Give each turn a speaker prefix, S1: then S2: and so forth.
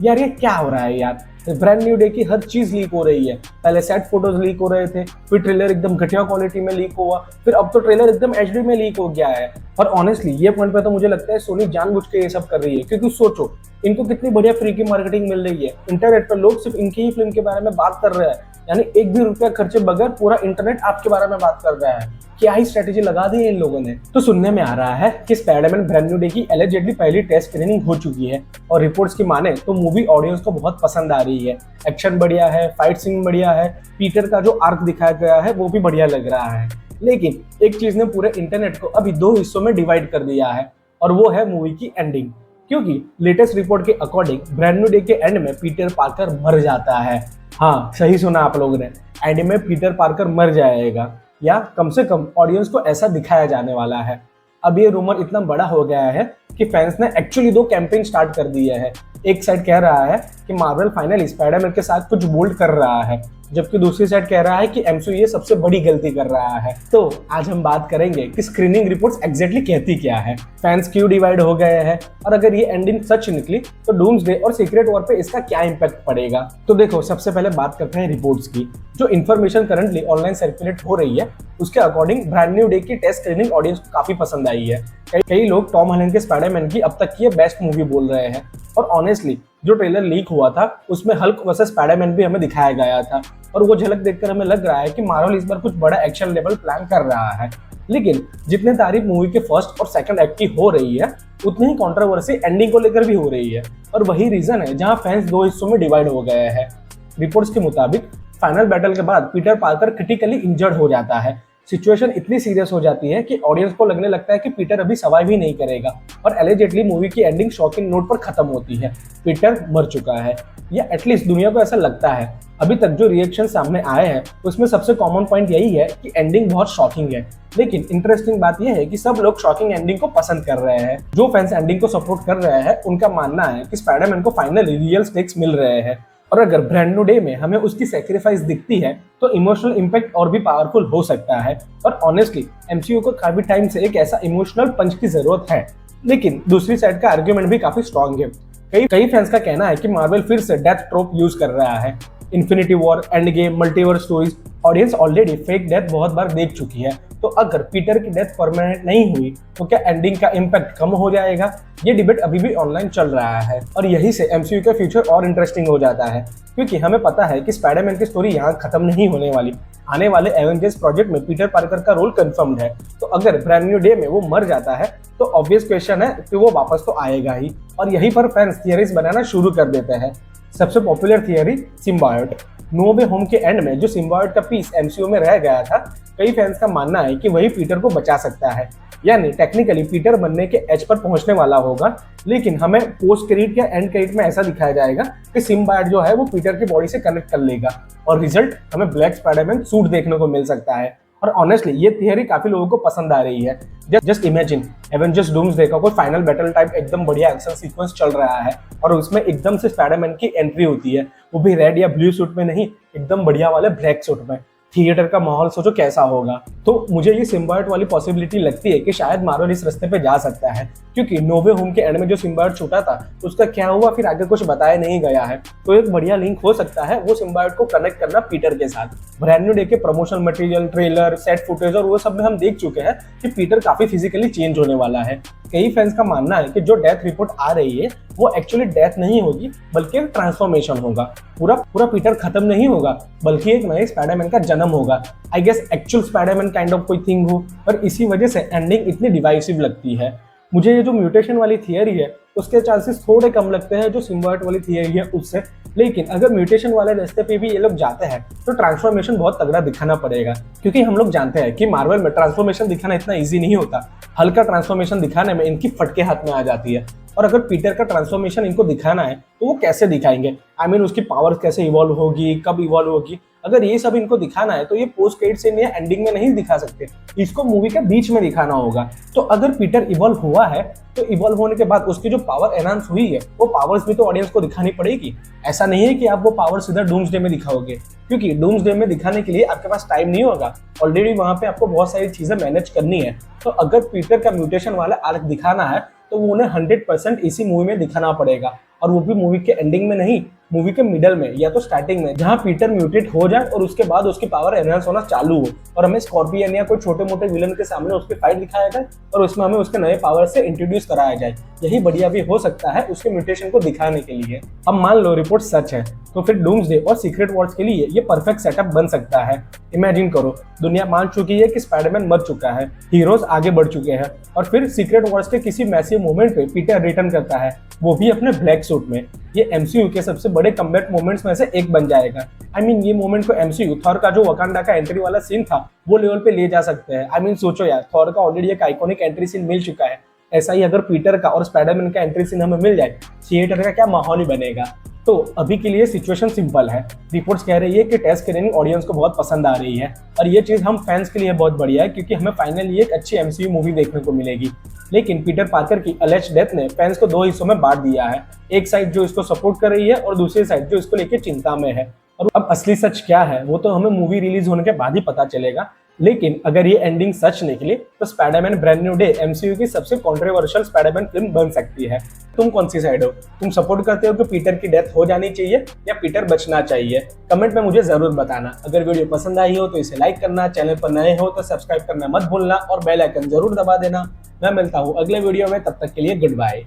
S1: यार ये क्या हो रहा है यार। ब्रांड न्यू डे की हर चीज लीक हो रही है। पहले सेट फोटोज लीक हो रहे थे, फिर ट्रेलर एकदम घटिया क्वालिटी में लीक हुआ, फिर अब तो ट्रेलर एकदम एचडी में लीक हो गया है। और ऑनेस्टली ये पॉइंट पे तो मुझे लगता है सोनी जानबूझ के ये सब कर रही है, क्योंकि सोचो इनको कितनी बढ़िया फ्री की मार्केटिंग मिल रही है। इंटरनेट पर लोग सिर्फ इनकी ही फिल्म के बारे में बात कर रहे हैं, यानी एक भी रुपया खर्चे बगैर पूरा इंटरनेट आपके बारे में बात कर रहा है। क्या ही स्ट्रेटेजी लगा दी है इन लोगों ने। तो सुनने में आ रहा है कि स्पाइडरमैन ब्रांड न्यू डे की एलिजिडली पहली टेस्ट स्क्रीनिंग हो चुकी है, और रिपोर्ट्स की माने तो मूवी ऑडियंस को बहुत पसंद आ रही है। एक्शन बढ़िया है, फाइट सीन बढ़िया है, पीटर का जो आर्क दिखाया गया है वो भी बढ़िया लग रहा है। लेकिन एक चीज ने पूरे इंटरनेट को अभी दो हिस्सों में डिवाइड कर दिया है, और वो है मूवी की एंडिंग। क्योंकि लेटेस्ट रिपोर्ट के अकॉर्डिंग ब्रांड न्यू डे के एंड में पीटर पार्कर मर जाता है। हाँ, सही सुना आप लोगों ने, एंड में पीटर पार्कर मर जाएगा, या कम से कम ऑडियंस को ऐसा दिखाया जाने वाला है। अब ये रूमर इतना बड़ा हो गया है कि फैंस ने एक्चुअली दो कैंपेन स्टार्ट कर दिए हैं। एक साइड कह रहा है कि मार्वल फाइनली स्पाइडरमैन के साथ कुछ बोल्ड कर रहा है, जबकि दूसरी साइड कह रहा है कि एमसीयू ये सबसे बड़ी गलती कर रहा है। तो आज हम बात करेंगे कि स्क्रीनिंग रिपोर्ट्स एग्जैक्टली कहती क्या है, फैंस क्यों डिवाइड हो गए हैं, और अगर ये एंडिंग सच निकली तो डूम्सडे और सीक्रेट वॉर पे इसका क्या इंपैक्ट पड़ेगा। तो देखो, सबसे पहले बात करते हैं रिपोर्ट्स की। जो इन्फॉर्मेशन करंटली ऑनलाइन सर्कुलेट हो रही है उसके अकॉर्डिंग ब्रांड न्यू डे की टेस्ट स्क्रीनिंग ऑडियंस को काफी पसंद आई है। कई लोग टॉम हॉलैंड के स्पाइडरमैन की अब तक की बेस्ट मूवी बोल रहे हैं। और ऑनेस्टली जो ट्रेलर लीक हुआ था उसमें हल्क वर्सेस स्पाइडरमैन भी हमें दिखाया गया था, और वो झलक देखकर हमें लग रहा है कि मार्वल इस बार कुछ बड़ा एक्शन लेवल प्लान कर रहा है। लेकिन जितने तारीफ मूवी के फर्स्ट और सेकंड एक्ट की हो रही है, उतनी ही कंट्रोवर्सी एंडिंग को लेकर भी हो रही है, और वही रीजन है जहां फैंस दो हिस्सों में डिवाइड हो गए हैं। रिपोर्ट्स के मुताबिक फाइनल बैटल के बाद पीटर पार्कर क्रिटिकली इंजर्ड हो जाता है। सिचुएशन इतनी सीरियस हो जाती है कि ऑडियंस को लगने लगता है कि पीटर अभी सर्वाइव ही नहीं करेगा, और एलिजेटली मूवी की एंडिंग शॉकिंग नोट पर खत्म होती है, पीटर मर चुका है, या एटलीस्ट दुनिया को ऐसा लगता है। अभी तक जो रिएक्शन सामने आए हैं उसमें सबसे कॉमन पॉइंट यही है कि एंडिंग बहुत शॉकिंग है। लेकिन इंटरेस्टिंग बात यह है कि सब लोग शॉकिंग एंडिंग को पसंद कर रहे हैं। जो फैंस एंडिंग को सपोर्ट कर रहे हैं उनका मानना है कि स्पाइडरमैन को फाइनली रियल स्टेक्स मिल रहे हैं, और अगर ब्रांड न्यू डे में हमें उसकी सैक्रिफाइस दिखती है तो इमोशनल इंपैक्ट और भी पावरफुल हो सकता है। और ऑनेस्टली एमसीयू को काफी टाइम से एक ऐसा इमोशनल पंच की जरूरत है। लेकिन दूसरी साइड का आर्ग्यूमेंट भी काफी स्ट्रॉन्ग है। कई फैंस का कहना है कि मार्वल फिर से डेथ ट्रोप यूज कर रहा है। Infinity war, end game, multiverse stories, audience already fake death बहुत बार देख चुकी है। तो अगर पीटर की डेथ परमानेंट नहीं हुई तो क्या एंडिंग का इम्पैक्ट कम हो जाएगा? ये डिबेट अभी भी ऑनलाइन चल रहा है, और यही से एमसीयू का फ्यूचर और इंटरेस्टिंग हो जाता है, क्योंकि हमें पता है कि स्पाइडरमैन की स्टोरी यहाँ खत्म नहीं होने वाली। आने वाले एवेंजर्स प्रोजेक्ट में पीटर पार्कर का रोल कंफर्म्ड है। तो अगर ब्रांड न्यू डे में वो मर जाता है तो ऑब्वियस क्वेश्चन है कि वो वापस तो आएगा ही, और यहीं पर फैंस थियरीज बनाना शुरू कर देते हैं। सबसे पॉपुलर थियरी सिम्बायोट। नो वे होम के एंड में जो सिम्बायोट का पीस एमसीयू में रह गया था, कई फैंस का मानना है कि वही पीटर को बचा सकता है। यानी टेक्निकली पीटर बनने के एज पर पहुंचने वाला होगा, लेकिन हमें पोस्ट क्रेडिट या एंड क्रेडिट में ऐसा दिखाया जाएगा कि सिम्बायोट जो है वो पीटर की बॉडी से कनेक्ट कर लेगा, और रिजल्ट हमें ब्लैक स्पाइडरमैन सूट देखने को मिल सकता है। और ऑनेस्टली ये थियरी काफी लोगों को पसंद आ रही है। जस्ट इमेजिन एवेंजर्स डूम्सडे का कोई फाइनल बैटल टाइप एकदम बढ़िया एक्शन सीक्वेंस चल रहा है, और उसमें एकदम से स्पाइडरमैन की एंट्री होती है, वो भी रेड या ब्लू सूट में नहीं, एकदम बढ़िया वाले ब्लैक सूट में। थिएटर का माहौल सोचो कैसा होगा। तो मुझे ये सिम्बायोट वाली पॉसिबिलिटी लगती है कि शायद मार्वल इस रास्ते पे जा सकता है, क्योंकि नो वे होम के एंड में जो सिम्बायोट छूटा था उसका क्या हुआ फिर आगे कुछ बताया नहीं गया है। तो एक बढ़िया लिंक हो सकता है वो सिम्बायोट को कनेक्ट करना पीटर के साथ। ब्रांड न्यू डे के promotional material, trailer, set footage और वो सब में हम देख चुके हैं कि पीटर काफी फिजिकली चेंज होने वाला है। कई फैंस का मानना है कि जो डेथ रिपोर्ट आ रही है वो एक्चुअली डेथ नहीं होगी, बल्कि एक ट्रांसफॉर्मेशन होगा। पूरा पीटर खत्म नहीं होगा, बल्कि एक नए स्पाइडरमैन का जन्म होगा। I guess actual Spiderman kind of कोई थिंग हो, और इसी वजह से एंडिंग इतनी डिवाइसिव लगती है। मुझे ये जो म्यूटेशन वाली थियरी है उसके चांसेस थोड़े कम लगते हैं जो सिम्बायोट वाली थियरी है उससे। लेकिन अगर म्यूटेशन वाले रास्ते पे भी ये लोग जाते हैं तो ट्रांसफॉर्मेशन बहुत तगड़ा दिखाना पड़ेगा, क्योंकि हम लोग जानते हैं कि मार्वल में ट्रांसफॉर्मेशन दिखाना इतना इजी नहीं होता। हल्का ट्रांसफॉर्मेशन दिखाने में इनकी फटके हाथ में आ जाती है, और अगर पीटर का ट्रांसफॉर्मेशन इनको दिखाना है तो वो कैसे दिखाएंगे? आई मीन उसकी पावर्स कैसे इवॉल्व होगी, कब इवॉल्व होगी? अगर ये सब इनको दिखाना है तो ये पोस्ट क्रेडिट सीन या एंडिंग में नहीं दिखा सकते, इसको मूवी के बीच में दिखाना होगा। तो अगर पीटर इवॉल्व हुआ है तो इवॉल्व होने के बाद उसकी जो पावर एनहांस हुई है वो पावर्स भी तो ऑडियंस को दिखानी पड़ेगी। ऐसा नहीं है कि आप वो पावर सीधा डूम्सडे में दिखाओगे, क्योंकि डूम्सडे में दिखाने के लिए आपके पास टाइम नहीं होगा। ऑलरेडी वहां पे आपको बहुत सारी चीजें मैनेज करनी है। तो अगर पीटर का म्यूटेशन वाला आर्क दिखाना है तो वो उन्हें 100% इसी मूवी में दिखाना पड़ेगा। और वो भी मूवी के एंडिंग में नहीं, मूवी के मिडल में या तो स्टार्टिंग में, जहां पीटर म्यूटेट हो जाए और उसके बाद उसकी पावर एनहांस होना चालू हो और हमें स्कॉर्पियन या कोई छोटे मोटे विलन के सामने उसकी फाइट दिखाया जाए और उसमें हमें उसके नए पावर से इंट्रोड्यूस कराया जाए। यही बढ़िया भी हो सकता है उसके म्यूटेशन को दिखाने के लिए। अब मान लो रिपोर्ट सच है तो फिर डूम्सडे और सीक्रेट वॉर्स के लिए ये परफेक्ट सेटअप बन सकता है। इमेजिन करो, दुनिया मान चुकी है कि स्पाइडरमैन मर चुका है, हीरोज आगे बढ़ चुके हैं और फिर सीक्रेट वॉर्स के किसी मैसिव मोमेंट पे पीटर रिटर्न करता है, वो भी अपने ब्लैक सूट में। ये एमसीयू के सबसे बड़े कम्बैट मोमेंट्स में से एक बन जाएगा। ये मोमेंट को एमसीयू थॉर का जो वकांडा का एंट्री वाला सीन था वो लेवल पे ले जा सकते हैं। सोचो यार, थॉर का ऑलरेडी एक आइकॉनिक एंट्री सीन मिल चुका है, ऐसा ही अगर पीटर का और स्पाइडरमैन का एंट्री सीन हमें मिल जाए, थिएटर का क्या माहौल ही बनेगा। तो अभी के लिए सिचुएशन सिंपल है, रिपोर्ट्स कह रही है कि टेस्ट स्क्रीनिंग ऑडियंस को बहुत पसंद आ रही है और ये चीज हम फैंस के लिए बहुत बढ़िया है क्योंकि हमें फाइनली एक अच्छी एमसीयू मूवी देखने को मिलेगी। लेकिन पीटर पार्कर की अलेज्ड डेथ ने फैंस को दो हिस्सों में बांट दिया है, एक साइड जो इसको सपोर्ट कर रही है और दूसरी साइड जो इसको लेकर चिंता में है। और अब असली सच क्या है वो तो हमें मूवी रिलीज होने के बाद ही पता चलेगा। लेकिन अगर ये एंडिंग सच निकली तो Spiderman brand new day MCU की सबसे कंट्रोवर्शियल स्पाइडरमैन फिल्म बन सकती है। तुम कौन सी साइड हो? तुम सपोर्ट करते हो कि पीटर की डेथ हो जानी चाहिए या पीटर बचना चाहिए? कमेंट में मुझे जरूर बताना। अगर वीडियो पसंद आई हो तो इसे लाइक करना, चैनल पर नए हो तो सब्सक्राइब करना मत भूलना और बेल आइकन जरूर दबा देना। मैं मिलता हूँ अगले वीडियो में, तब तक के लिए गुड बाय।